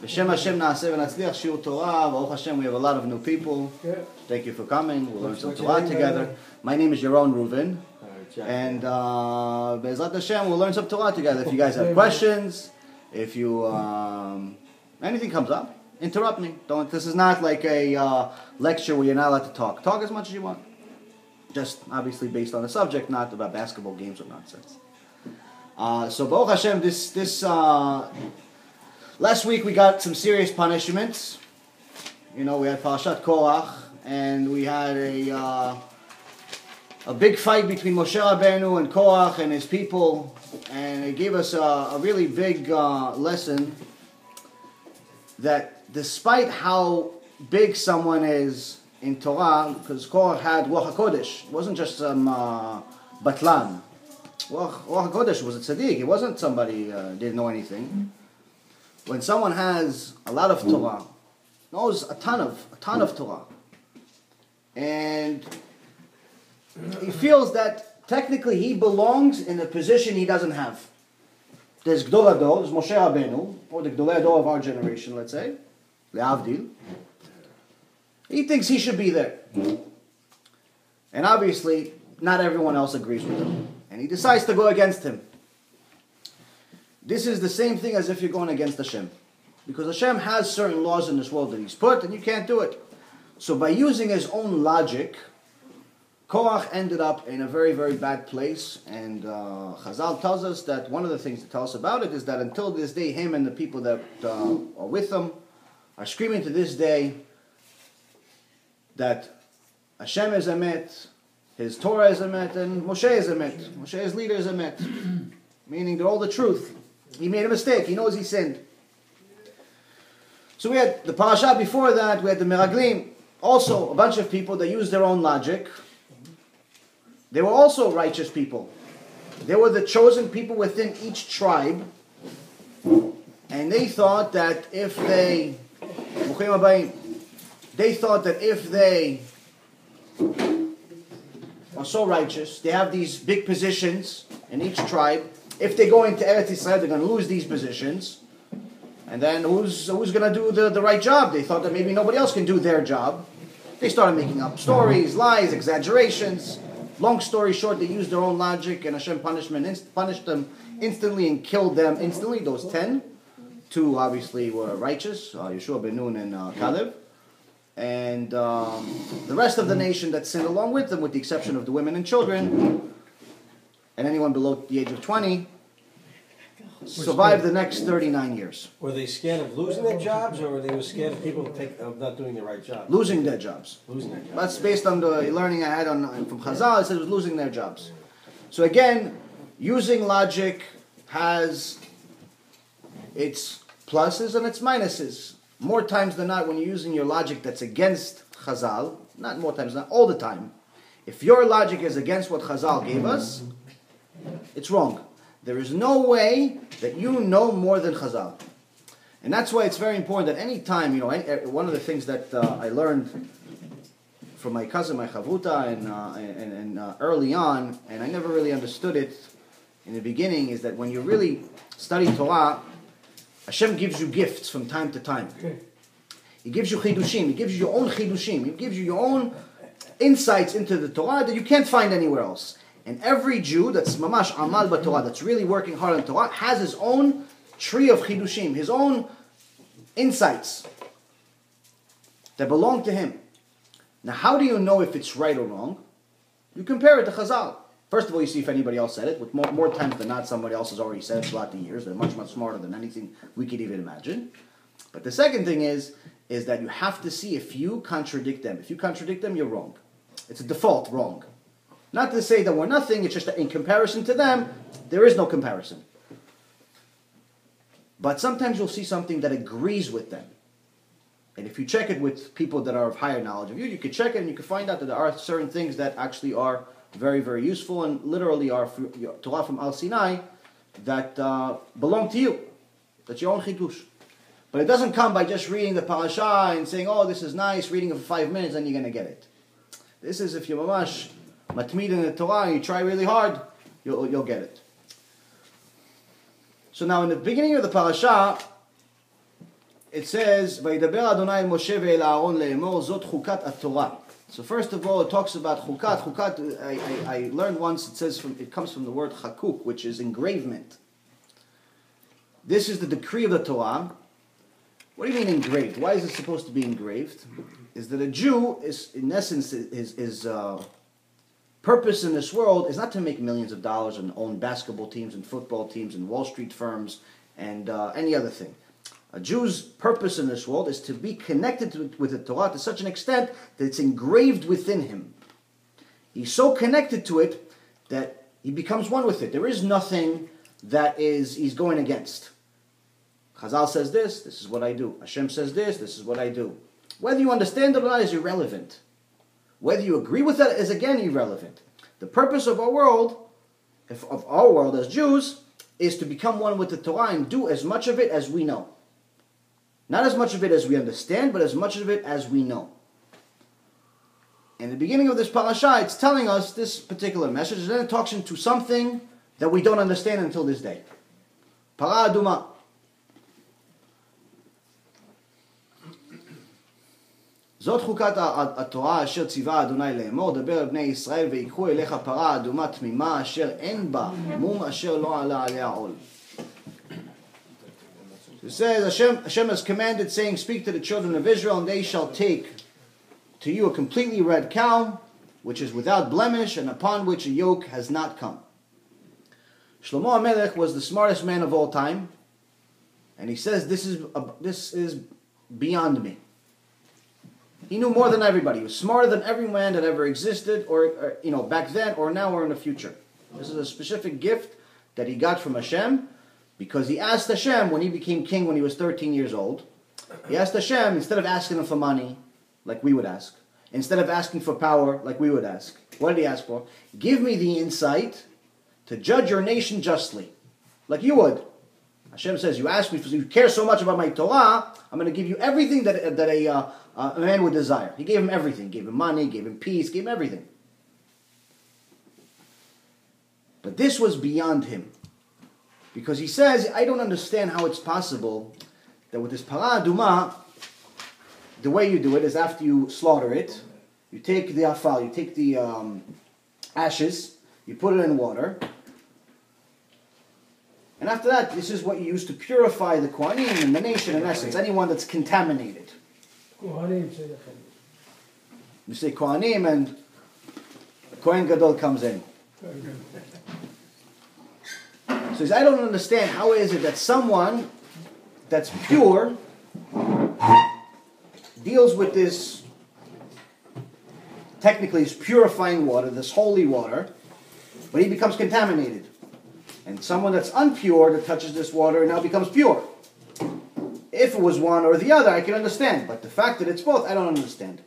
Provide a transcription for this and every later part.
B'Shem Hashem Naaseh v'Natzliach Shiur Torah. Baruch Hashem, we have a lot of new people. Thank you for coming. We'll learn some Torah together. My name is Yaron Reuven. And Be'ezrat Hashem, we'll learn some Torah together. If you guys have questions, if you anything comes up, interrupt me. This is not like a lecture where you're not allowed to talk. Talk as much as you want. Just obviously based on the subject, not about basketball games or nonsense. So Baruch Hashem, this last week we got some serious punishments. You know, we had Parashat Korach, and we had a big fight between Moshe Rabbeinu and Korach and his people, and it gave us a really big lesson that despite how big someone is in Torah, because Korach had Ruach HaKodesh, it wasn't just some Batlan. Ruach HaKodesh was a tzaddik. It wasn't somebody didn't know anything. When someone has a lot of Torah, knows a ton of Torah, and he feels that technically he belongs in a position he doesn't have. There's Gdol Ador, there's Moshe Rabbeinu, or the Gdol Ador of our generation, let's say, Le'avdil. He thinks he should be there. And obviously, not everyone else agrees with him. And he decides to go against him. This is the same thing as if you're going against Hashem. Because Hashem has certain laws in this world that He's put, and you can't do it. So by using his own logic, Korach ended up in a very, very bad place. And Chazal tells us that one of the things to tell us about it is that until this day, him and the people that are with him are screaming to this day that Hashem is Emet, His Torah is Emet, and Moshe is Emet. Moshe's leader is Emet. Meaning they're all the truth. He made a mistake. He knows he sinned. So we had the parasha before that. We had the Meraglim. Also, a bunch of people that used their own logic. They were also righteous people. They were the chosen people within each tribe. And they thought that if they are so righteous, they have these big positions in each tribe. If they go into Eretz Yisrael, they're going to lose these positions. And then who's going to do the right job? They thought that maybe nobody else can do their job. They started making up stories, lies, exaggerations. Long story short, they used their own logic, and Hashem punished them instantly and killed them instantly. Those 10. 2 obviously were righteous, Yeshua ben Nun and Caleb. And the rest of the nation that sinned along with them, with the exception of the women and children, and anyone below the age of 20, survived the next 39 years. Were they scared of losing their jobs, or were they scared of people of not doing the right job? Losing their jobs. Losing their jobs. That's based on the learning I had from Chazal. It said it was losing their jobs. So again, using logic has its pluses and its minuses. More times than not, when you're using your logic that's against Chazal, not more times, not all the time, if your logic is against what Chazal gave us, it's wrong. There is no way that you know more than Chazal. And that's why it's very important that any time, one of the things that I learned from my cousin, my Chavruta, and early on, and I never really understood it in the beginning, is that when you really study Torah, Hashem gives you gifts from time to time. He gives you chidushim. He gives you your own chidushim. He gives you your own insights into the Torah that you can't find anywhere else. And every Jew that's mamash amal b'Torah, that's really working hard on Torah, has his own tree of chidushim, his own insights that belong to him. Now, how do you know if it's right or wrong? You compare it to Chazal. First of all, you see if anybody else said it. With more times than not, somebody else has already said it throughout the years. They're much, much smarter than anything we could even imagine. But the second thing is that you have to see if you contradict them. If you contradict them, you're wrong. It's a default wrong. Not to say that we're nothing, it's just that in comparison to them, there is no comparison. But sometimes you'll see something that agrees with them. And if you check it with people that are of higher knowledge of you, you can check it and you can find out that there are certain things that actually are very, very useful and literally are Torah from Al Sinai that belong to you. That's your own chidush. But it doesn't come by just reading the parasha and saying, oh, this is nice, reading it for 5 minutes and you're going to get it. This is if you're mamash matmid in the Torah and you try really hard, you'll get it. So now in the beginning of the parasha, it says, "Vayidaber Adonai el Moshe ve'el Aaron le'emor zot chukat Torah." So first of all, it talks about chukat. Chukat, I learned once. It comes from the word chakuk, which is engravement. This is the decree of the Torah. What do you mean engraved? Why is it supposed to be engraved? Is that a Jew is, in essence, his purpose in this world is not to make millions of dollars and own basketball teams and football teams and Wall Street firms and any other thing. A Jew's purpose in this world is to be connected with the Torah to such an extent that it's engraved within him. He's so connected to it that he becomes one with it. There is nothing that he's going against. Chazal says this is what I do. Hashem says this is what I do. Whether you understand it or not is irrelevant. Whether you agree with that is again irrelevant. The purpose of our world, of our world as Jews, is to become one with the Torah and do as much of it as we know. Not as much of it as we understand, but as much of it as we know. In the beginning of this parasha, it's telling us this particular message, and then it talks into something that we don't understand until this day. Para aduma. זאת חוקת התורה אשר ציווה אדוני לאמור, דבר אל בני ישראל ויקחו אליך פרה אדומה תמימה אשר אין בה מום אשר לא עלה עליה עול. It says Hashem has commanded, saying, speak to the children of Israel, and they shall take to you a completely red cow, which is without blemish, and upon which a yoke has not come. Shlomo HaMelech was the smartest man of all time, and he says, this is beyond me. He knew more than everybody. He was smarter than every man that ever existed, or back then, or now, or in the future. This is a specific gift that he got from Hashem, because he asked Hashem when he became king when he was 13 years old. He asked Hashem, instead of asking him for money, like we would ask, instead of asking for power, like we would ask, what did he ask for? Give me the insight to judge your nation justly, like you would. Hashem says, you ask me, you care so much about my Torah, I'm going to give you everything that a man would desire. He gave him everything. Gave him money, gave him peace, gave him everything. But this was beyond him. Because he says, I don't understand how it's possible that with this para aduma, the way you do it is after you slaughter it, you take the afal, you take the ashes, you put it in water, and after that, this is what you use to purify the Kohanim and the nation, in essence, anyone that's contaminated. You say Kohanim and Kohen Gadol comes in. So he says, I don't understand, how is it that someone that's pure deals with this, technically is purifying water, this holy water, but he becomes contaminated. And someone that's impure that touches this water now becomes pure. If it was one or the other, I can understand. But the fact that it's both, I don't understand.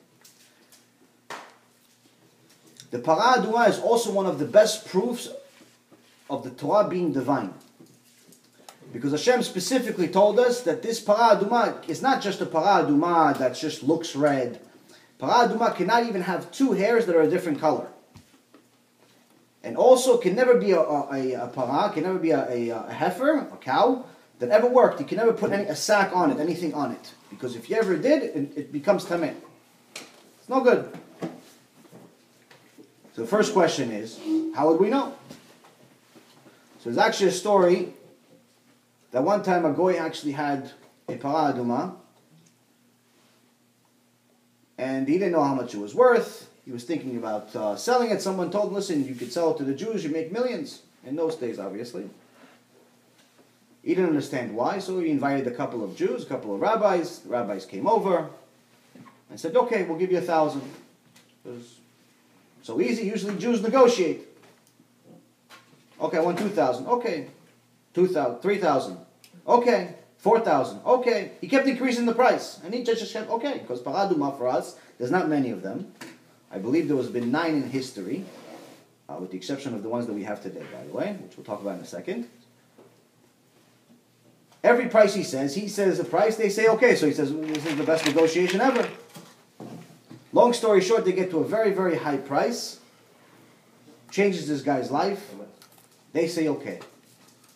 The para aduma is also one of the best proofs of the Torah being divine. Because Hashem specifically told us that this para aduma is not just a para aduma that just looks red. Para aduma cannot even have two hairs that are a different color. And also can never be a para, can never be a heifer, a cow, that ever worked. You can never put a sack on it, anything on it. Because if you ever did, it becomes tameh. It's no good. So the first question is, how would we know? So there's actually a story that one time a goy actually had a para aduma, and he didn't know how much it was worth. He was thinking about selling it. Someone told him, listen, you could sell it to the Jews, you make millions. In those days, obviously. He didn't understand why, so he invited a couple of Jews, a couple of rabbis. The rabbis came over and said, okay, we'll give you 1,000. It was so easy. Usually Jews negotiate. Okay, I want 2,000. Okay. 2,000, 3,000. Okay. 4,000. Okay. He kept increasing the price. And he just said, okay, because para aduma for us, there's not many of them. I believe there has been 9 in history, with the exception of the ones that we have today, by the way, which we'll talk about in a second. Every price he says a price, they say okay, so he says, this is the best negotiation ever. Long story short, they get to a very, very high price, changes this guy's life, they say okay.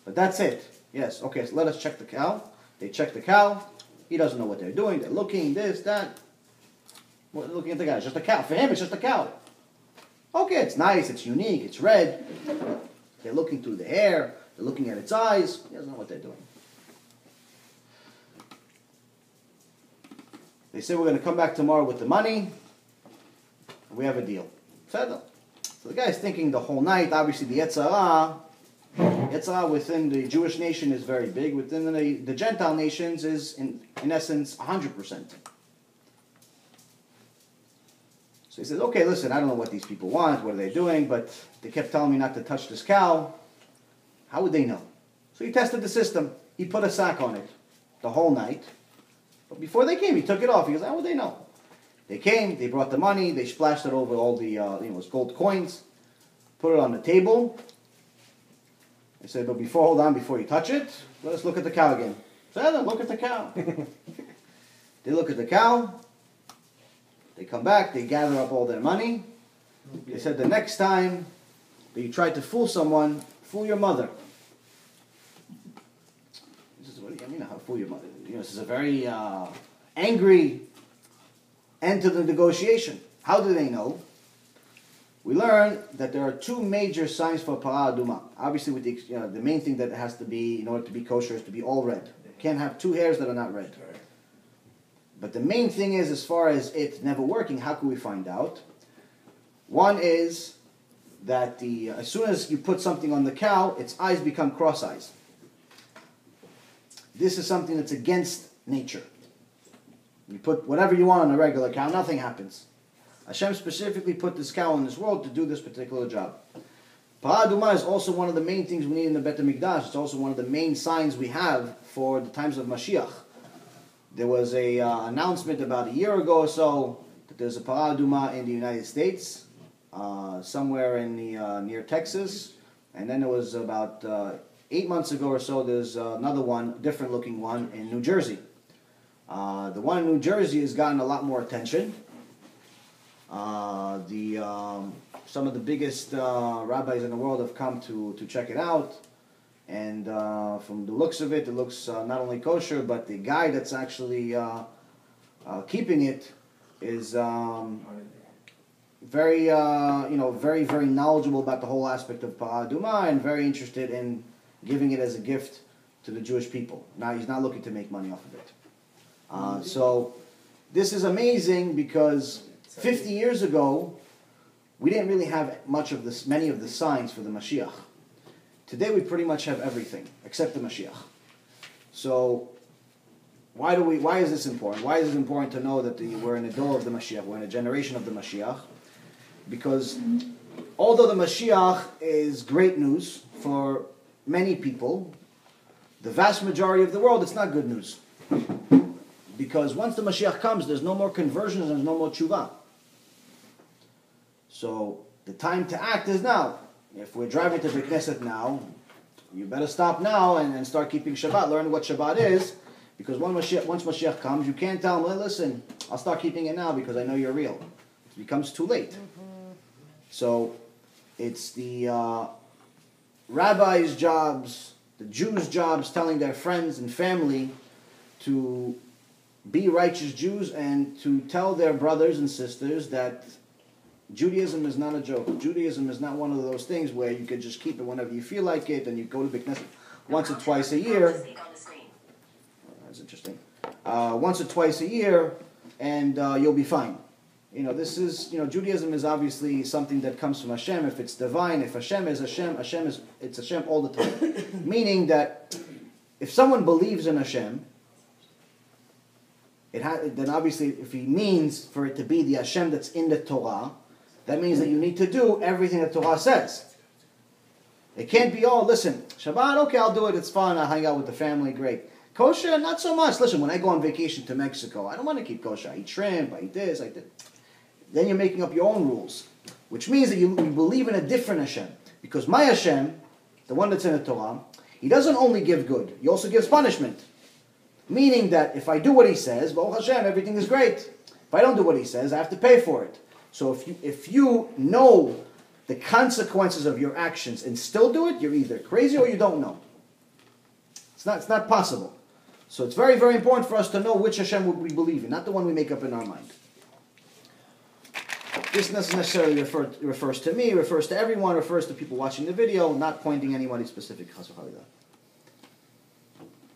But that's it. Yes, okay, so let us check the cow. They check the cow, He doesn't know what they're doing. They're looking, this, that. Well, looking at the guy. It's just a cow. For him, it's just a cow. Okay, it's nice, it's unique, it's red. They're looking through the hair. They're looking at its eyes. He doesn't know what they're doing. They say, we're going to come back tomorrow with the money. We have a deal. So the guy's thinking the whole night. Obviously, the Yetzirah within the Jewish nation is very big. Within the Gentile nations is, in essence, 100%. So he says, okay, listen, I don't know what these people want. What are they doing? But they kept telling me not to touch this cow. How would they know? So he tested the system. He put a sack on it the whole night. But before they came, he took it off. He goes, how would they know? They came, they brought the money, they splashed it over all the gold coins, put it on the table. They said, but before you touch it, let us look at the cow again. So look at the cow. They look at the cow. They come back, they gather up all their money. They said, the next time that you try to fool someone, fool your mother. He says, what do you mean, how fool your mother? This is a very angry end to the negotiation. How do they know? We learn that there are two major signs for para aduma. Obviously, with the main thing that it has to be, in order to be kosher, is to be all red. You can't have two hairs that are not red. But the main thing is, as far as it never working, how can we find out? One is that as soon as you put something on the cow, its eyes become cross eyes. This is something that's against nature. You put whatever you want on a regular cow, nothing happens. Hashem specifically put this cow in this world to do this particular job. Para aduma is also one of the main things we need in the Bet HaMikdash. It's also one of the main signs we have for the times of Mashiach. There was a announcement about a year ago or so that there's a para aduma in the United States, somewhere in near Texas, and then there was about 8 months ago or so. There's another one, different looking one in New Jersey. The one in New Jersey has gotten a lot more attention. Some of the biggest rabbis in the world have come to check it out. And from the looks of it, it looks not only kosher, but the guy that's actually keeping it is very, very knowledgeable about the whole aspect of para aduma and very interested in giving it as a gift to the Jewish people. Now, he's not looking to make money off of it. So this is amazing because 50 years ago, we didn't really have many of the signs for the Mashiach. Today we pretty much have everything except the Mashiach. So why is this important? Why is it important to know that we're in the door of the Mashiach, we're in a generation of the Mashiach? Because although the Mashiach is great news for many people, the vast majority of the world, it's not good news. Because once the Mashiach comes, there's no more conversions, there's no more tshuva. So the time to act is now. If we're driving to the Knesset now, you better stop now and start keeping Shabbat, learn what Shabbat is, because once Mashiach comes, you can't tell him, well, listen, I'll start keeping it now because I know you're real. It becomes too late. Mm-hmm. So it's the rabbis' jobs, the Jews' jobs, telling their friends and family to be righteous Jews and to tell their brothers and sisters that Judaism is not a joke. Judaism is not one of those things where you could just keep it whenever you feel like it and you go to the Knesset once or twice a year. That's interesting. Once or twice a year and you'll be fine. Judaism is obviously something that comes from Hashem. If it's divine, if Hashem is Hashem, it's Hashem all the time. Meaning that if someone believes in Hashem, then obviously if he means for it to be the Hashem that's in the Torah, that means that you need to do everything the Torah says. It can't be, listen, Shabbat, okay, I'll do it, it's fun, I'll hang out with the family, great. Kosher, not so much. Listen, when I go on vacation to Mexico, I don't want to keep kosher. I eat shrimp, I eat this, I eat that. Then you're making up your own rules, which means that you believe in a different Hashem. Because my Hashem, the one that's in the Torah, he doesn't only give good, he also gives punishment. Meaning that if I do what he says, Baruch Hashem, everything is great. If I don't do what he says, I have to pay for it. So if you know the consequences of your actions and still do it, you're either crazy or you don't know. It's not possible. So it's very, very important for us to know which Hashem we believe in, not the one we make up in our mind. This doesn't necessarily refers to me, refers to everyone, refers to people watching the video, not pointing anybody specific.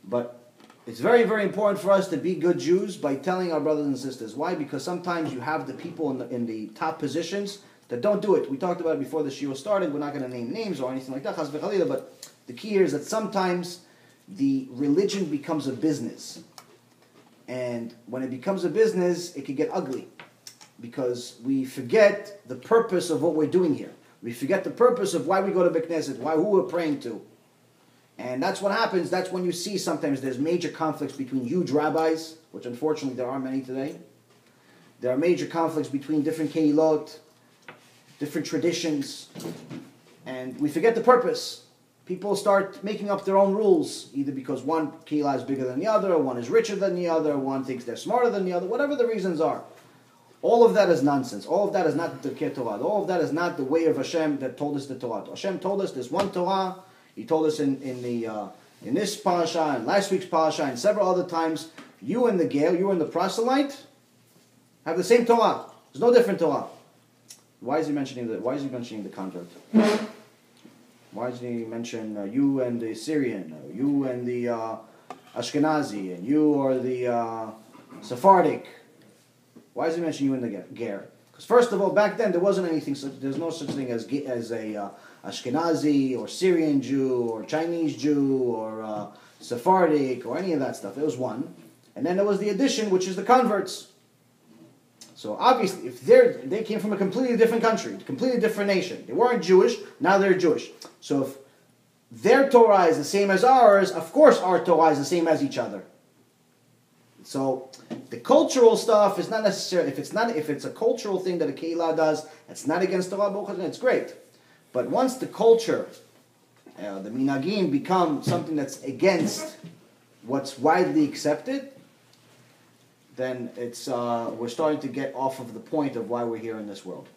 But it's very, very important for us to be good Jews by telling our brothers and sisters. Why? Because sometimes you have the people in the top positions that don't do it. We talked about it before the Shiur started. We're not going to name names or anything like that, but the key here is that sometimes the religion becomes a business. And when it becomes a business, it can get ugly. Because we forget the purpose of what we're doing here. We forget the purpose of why we go to Beit Knesset, who we're praying to. And that's what happens. That's when you see sometimes there's major conflicts between huge rabbis, which unfortunately there are many today. There are major conflicts between different kehilot, different traditions. And we forget the purpose. People start making up their own rules, either because one kehillah is bigger than the other, one is richer than the other, one thinks they're smarter than the other, whatever the reasons are. All of that is nonsense. All of that is not the Torah. All of that is not the way of Hashem that told us the Torah. Hashem told us there's one Torah. He told us in this parasha, and last week's parasha, and several other times, you and the Gael, you and the proselyte, have the same Torah. There's no different Torah. Why is he mentioning the convert? Why does he mention you and the Syrian, you and the Ashkenazi, and you or the Sephardic? Why does he mention you and the Ger? Because first of all, back then there wasn't anything such. There's no such thing as a Ashkenazi or Syrian Jew or Chinese Jew or Sephardic or any of that stuff. There was one, and then there was the addition, which is the converts. So obviously, if they came from a completely different country, a completely different nation, they weren't Jewish. Now they're Jewish. So if their Torah is the same as ours, of course our Torah is the same as each other. So the cultural stuff is not necessarily, if it's a cultural thing that a kehillah does, it's not against Torah, it's great. But once the culture, the minhagim, become something that's against what's widely accepted, then we're starting to get off of the point of why we're here in this world.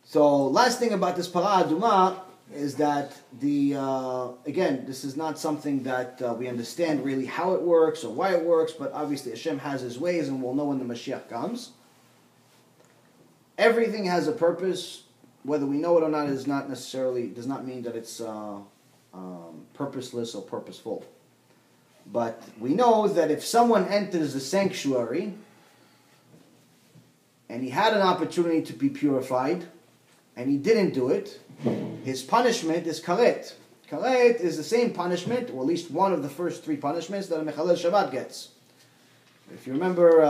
So last thing about this Parah Adumah is that again, this is not something that we understand really how it works or why it works, but obviously Hashem has His ways, and we'll know when the Mashiach comes. Everything has a purpose. Whether we know it or not does not mean that it's purposeless or purposeful. But we know that if someone enters the sanctuary and he had an opportunity to be purified and he didn't do it, his punishment is karet. Karet is the same punishment, or at least one of the first three punishments that a Mechalel Shabbat gets. If you remember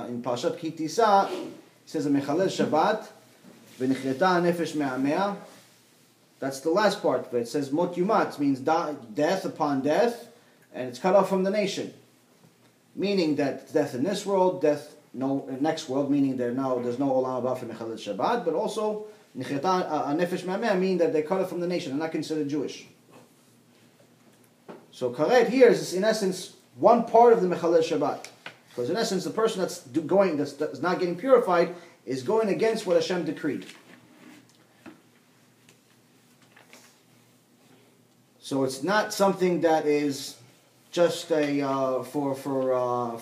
in Parashat Kitisa, it says a Mechalel Shabbat, v'nichreta nefesh me'amea. That's the last part, but it says mot yumat, means death upon death, and it's cut off from the nation. Meaning that death in this world, death next world, meaning there's no olam haba for Mechalel Shabbat, but also Nichreta nefesh me'amea mean that they're cut off from the nation, they're not considered Jewish. So karet here is in essence one part of the Mechalel Shabbat. Because in essence the person that's not getting purified is going against what Hashem decreed. So it's not something that is just for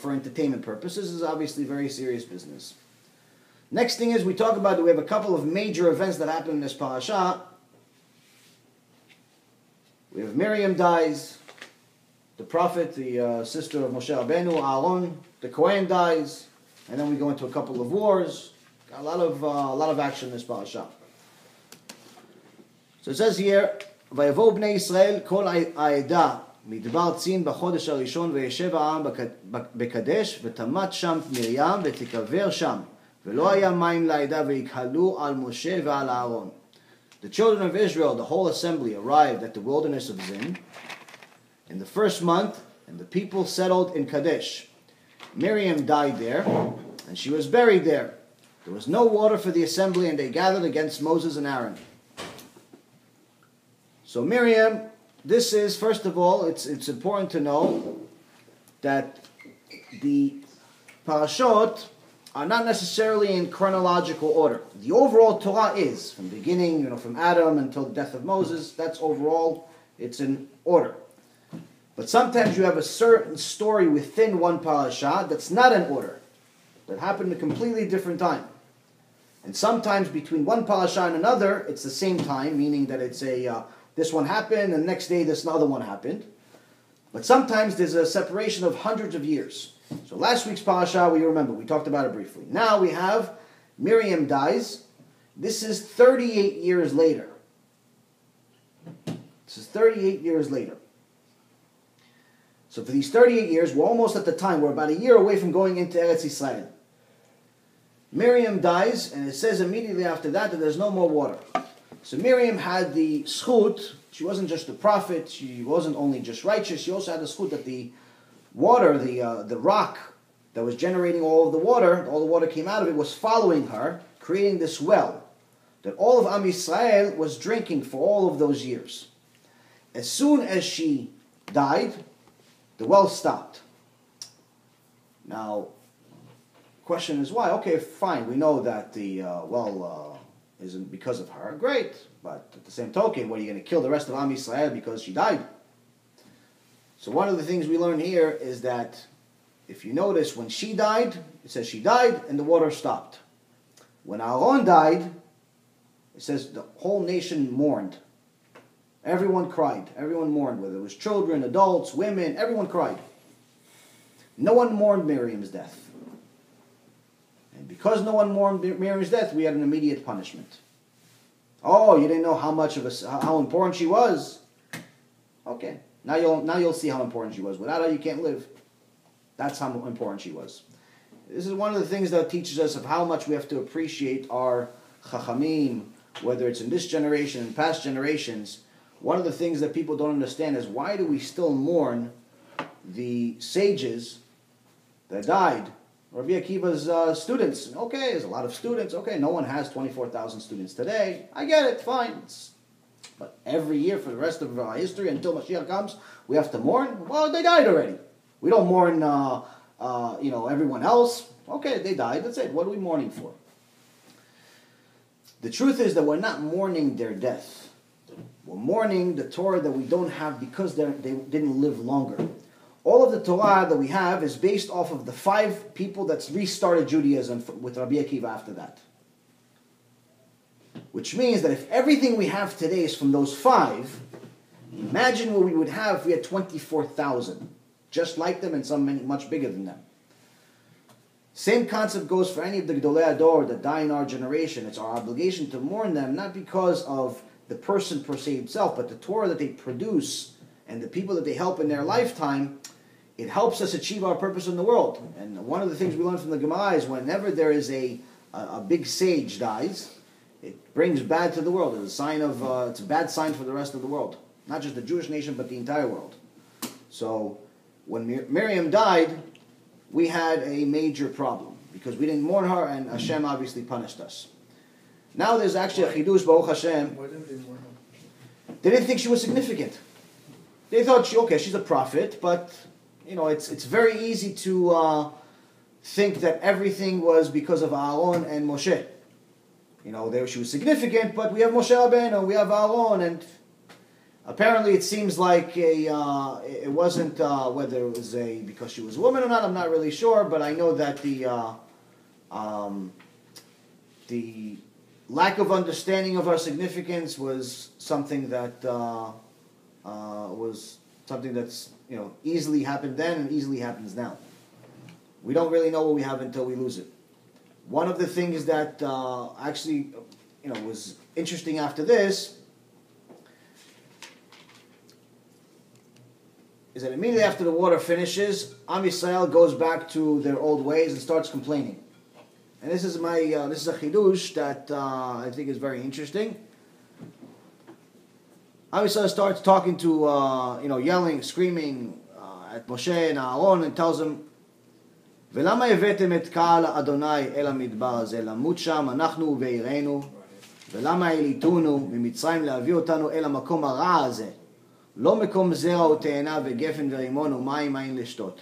entertainment purposes. This is obviously very serious business. Next thing is we have a couple of major events that happen in this parasha. We have Miriam dies, the prophet, the sister of Moshe Rabbeinu, Yaron, the Kohen dies, and then we go into a couple of wars. Got a lot of action in this parasha. So it says here, ויבואו בני ישראל כל העדה מדבר צין בחודש הראשון וישב העם בקדש ותמת שם מרים ותיקבר שם ולא היה מים לעדה ויקהלו על משה ועל אהרון. The children of Israel, the whole assembly, arrived at the wilderness of Zin in the first month, and the people settled in Kadesh. Miriam died there, and she was buried there. There was no water for the assembly, and they gathered against Moses and Aaron. So Miriam, this is, first of all, it's important to know that the parashot are not necessarily in chronological order. The overall Torah is, from the beginning, from Adam until the death of Moses, that's overall, it's in order. But sometimes you have a certain story within one parasha that's not in order, that happened at a completely different time. And sometimes between one parasha and another, it's the same time, meaning that it's this one happened, and the next day this other one happened. But sometimes there's a separation of hundreds of years. So last week's parasha, we remember, we talked about it briefly. Now we have Miriam dies. This is 38 years later. This is 38 years later. So for these 38 years, we're almost at the time, we're about a year away from going into Eretz Yisrael. Miriam dies, and it says immediately after that there's no more water. So Miriam had the schut. She wasn't just a prophet, she wasn't only just righteous, she also had the schut that the water, the rock that was generating all of the water came out of it, was following her, creating this well that all of Am Yisrael was drinking for all of those years. As soon as she died, the well stopped. Now, question is why? Okay, fine, we know that the well isn't because of her. Great, but at the same token, what, are you going to kill the rest of Am Yisrael because she died? So one of the things we learn here is that if you notice, when she died, it says she died and the water stopped. When Aaron died, it says the whole nation mourned. Everyone cried. Everyone mourned, whether it was children, adults, women, everyone cried. No one mourned Miriam's death. And because no one mourned Miriam's death, we had an immediate punishment. Oh, you didn't know how important she was? Okay. Now you'll see how important she was. Without her, you can't live. That's how important she was. This is one of the things that teaches us of how much we have to appreciate our chachamim, whether it's in this generation and past generations. One of the things that people don't understand is, why do we still mourn the sages that died? Rabbi Akiva's students. Okay, there's a lot of students. Okay, no one has 24,000 students today. I get it, fine. But every year for the rest of our history until Mashiach comes, we have to mourn? Well, they died already. We don't mourn everyone else. Okay, they died. That's it. What are we mourning for? The truth is that we're not mourning their death. We're mourning the Torah that we don't have because they didn't live longer. All of the Torah that we have is based off of the 5 people that restarted Judaism with Rabbi Akiva after that. Which means that if everything we have today is from those 5, imagine what we would have if we had 24,000. Just like them and some much bigger than them. Same concept goes for any of the Gedolei Ador that die in our generation. It's our obligation to mourn them, not because of the person per se himself, but the Torah that they produce and the people that they help in their lifetime. It helps us achieve our purpose in the world. And one of the things we learn from the Gemara is whenever there is a big sage dies, it brings bad to the world. It's a sign of it's a bad sign for the rest of the world, not just the Jewish nation, but the entire world. So when Miriam died, we had a major problem because we didn't mourn her, and Hashem obviously punished us. Now there's actually a chidush, Baruch Hashem. Why didn't they mourn her? They didn't think she was significant. They thought, she's a prophet, but it's very easy to think that everything was because of Aaron and Moshe. She was significant, but we have Moshe Rabbeinu, we have Aaron, and apparently it seems like it wasn't whether it was because she was a woman or not. I'm not really sure, but I know that the lack of understanding of our significance was something that that's easily happened then and easily happens now. We don't really know what we have until we lose it. One of the things that actually was interesting after this is that immediately after the water finishes, Am Yisrael goes back to their old ways and starts complaining. And this is a chidush that I think is very interesting. Am Yisrael starts talking to, yelling, screaming at Moshe and Aaron, and tells them, ולמה הבאתם את קהל אדוני אל המדבר הזה למות שם אנחנו ועירנו ולמה העליתונו ממצרים להביא אותנו אל המקום הרע הזה לא מקום זרע ותאנה וגפן ורימון ומים אין לשתות.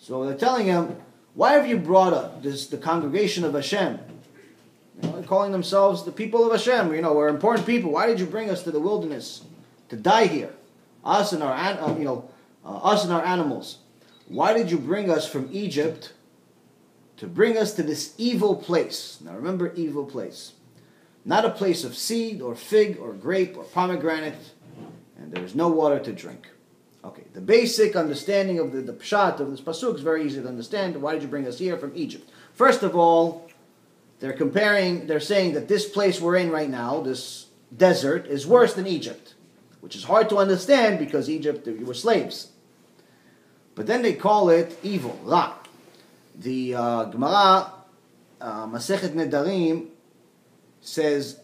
So they're telling him, why have you brought up the congregation of Hashem? They're calling themselves the people of Hashem. We're important people. Why did you bring us to the wilderness to die here? Us and our us and our animals. Why did you bring us from Egypt to bring us to this evil place? Now remember, evil place. Not a place of seed or fig or grape or pomegranate, and there is no water to drink. Okay, the basic understanding of the pshat of this pasuk is very easy to understand. Why did you bring us here from Egypt? First of all, they're saying that this place we're in right now, this desert, is worse than Egypt, which is hard to understand because Egypt, you were slaves. But then they call it evil, Ra. The Gemara, Masechet Nedarim, says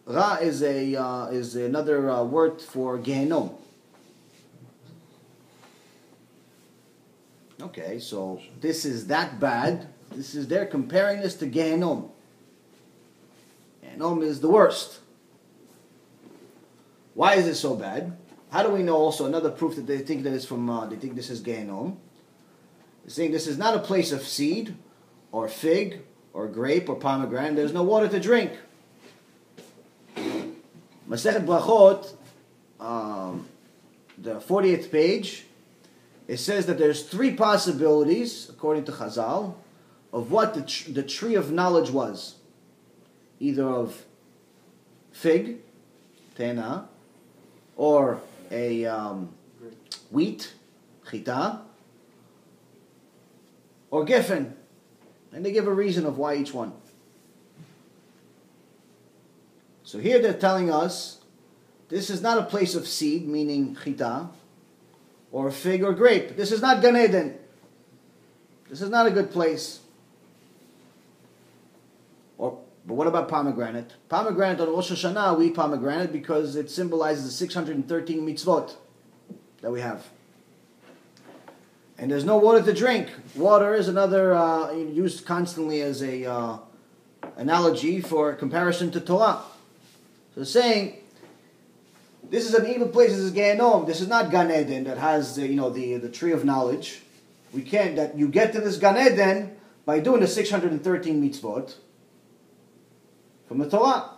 Ra is another word for Gehenom. Okay, so this is that bad. They're comparing this to Gehenom. Gehenom is the worst. Why is it so bad? How do we know also another proof that they think that it's from, they think this is Gehenom? They're saying this is not a place of seed, or fig, or grape, or pomegranate. There's no water to drink. Masechet Brachot, the 40th page, it says that there's three possibilities, according to Chazal, of what the tree of knowledge was. Either of fig, tena, or a wheat, chita, or geffen. And they give a reason of why each one. So here they're telling us, this is not a place of seed, meaning chita, or fig or grape. This is not Gan Eden. This is not a good place. But what about pomegranate? Pomegranate on Rosh Hashanah, we eat pomegranate because it symbolizes the 613 mitzvot that we have. And there's no water to drink. Water is another used constantly as a analogy for comparison to Torah. So saying, this is an evil place. This is Gehenom. This is not Gan Eden that has the tree of knowledge. We can't. That you get to this Gan Eden by doing the 613 mitzvot from the Torah.